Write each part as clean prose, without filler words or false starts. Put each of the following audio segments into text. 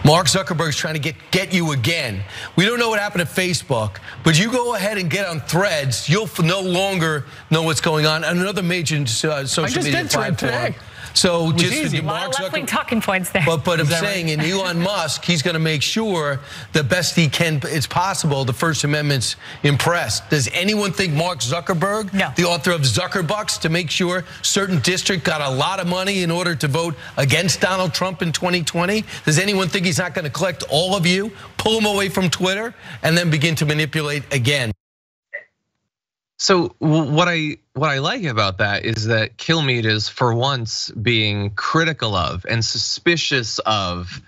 Mark Zuckerberg's trying to get you again. We don't know what happened at Facebook, but you go ahead and get on Threads, you'll no longer know what's going on. And another major social media platform. Today. So just Mark Zuckerberg talking points there. But I'm saying, in Elon Musk, he's going to make sure the best he can, it's possible, the First Amendment's impressed. Does anyone think Mark Zuckerberg, the author of Zuckerbucks, to make sure certain district got a lot of money in order to vote against Donald Trump in 2020? Does anyone think he's not going to collect all of you, pull them away from Twitter, and then begin to manipulate again? So what I like about that is that Kilmeade is for once being critical of and suspicious of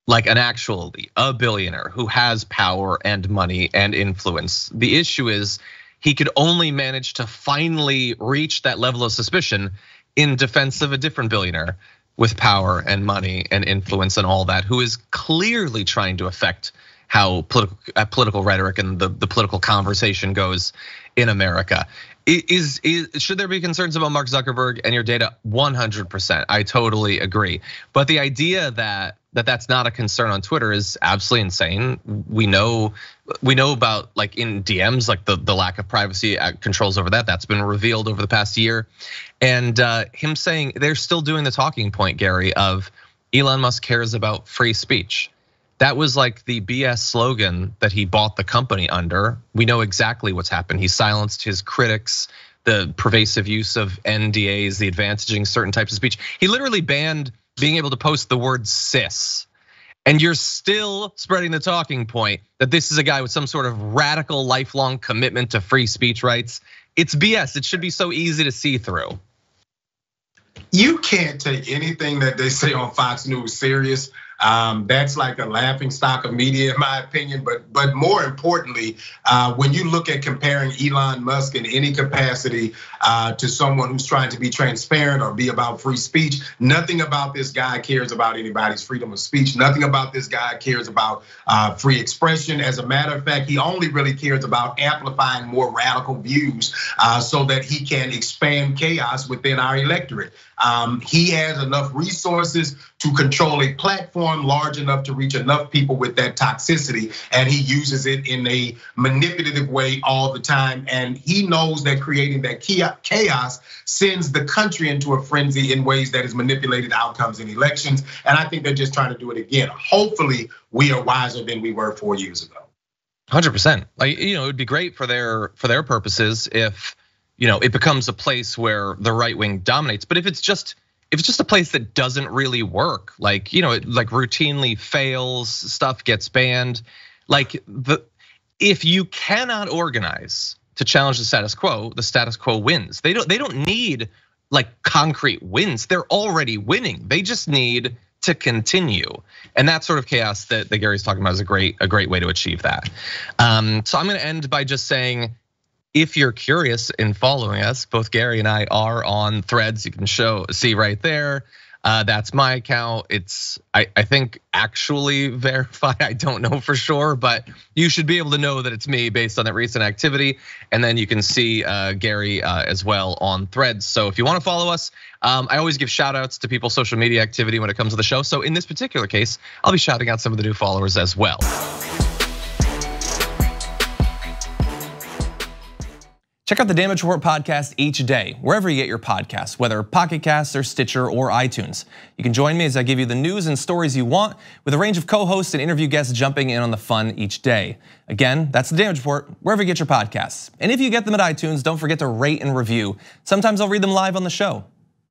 like a billionaire who has power and money and influence. The issue is he could only manage to finally reach that level of suspicion in defense of a different billionaire with power and money and influence and all that, who is clearly trying to affect how political rhetoric and the political conversation goes in America. Should there be concerns about Mark Zuckerberg and your data? 100%, I totally agree. But the idea that that's not a concern on Twitter is absolutely insane. We know about, like, in DMs, like the lack of privacy controls over that. That's been revealed over the past year. And him saying they're still doing the talking point, Gary, of Elon Musk cares about free speech. That was like the BS slogan that he bought the company under. We know exactly what's happened. He silenced his critics, the pervasive use of NDAs, the advantaging certain types of speech. He literally banned being able to post the word cis. And you're still spreading the talking point that this is a guy with some sort of radical lifelong commitment to free speech rights. It's BS. It should be so easy to see through. You can't take anything that they say on Fox News serious. That's like a laughing stock of media, in my opinion. But more importantly, when you look at comparing Elon Musk in any capacity to someone who's trying to be transparent or be about free speech, nothing about this guy cares about anybody's freedom of speech. Nothing about this guy cares about free expression. As a matter of fact, he only really cares about amplifying more radical views so that he can expand chaos within our electorate. He has enough resources to control a platform large enough to reach enough people with that toxicity, and he uses it in a manipulative way all the time. And he knows that creating that chaos sends the country into a frenzy in ways that has manipulated outcomes in elections. And I think they're just trying to do it again. Hopefully, we are wiser than we were 4 years ago. 100%. Like, it would be great for their purposes if it becomes a place where the right wing dominates. But if it's just a place that doesn't really work, like it like routinely fails, stuff gets banned. If you cannot organize to challenge the status quo wins. They don't need like concrete wins. They're already winning. They just need to continue. And that sort of chaos that Gary's talking about is a great way to achieve that. So I'm gonna end by just saying, if you're curious in following us, both Gary and I are on Threads. You can see right there. That's my account. It's I think actually verified. I don't know for sure, but you should be able to know that it's me based on that recent activity. And then you can see Gary as well on Threads. So if you want to follow us, I always give shout outs to people's social media activity when it comes to the show. So in this particular case, I'll be shouting out some of the new followers as well. Check out the Damage Report podcast each day, wherever you get your podcasts, whether Pocket Casts or Stitcher or iTunes. You can join me as I give you the news and stories you want, with a range of co-hosts and interview guests jumping in on the fun each day. Again, that's the Damage Report, wherever you get your podcasts. And if you get them at iTunes, don't forget to rate and review. Sometimes I'll read them live on the show.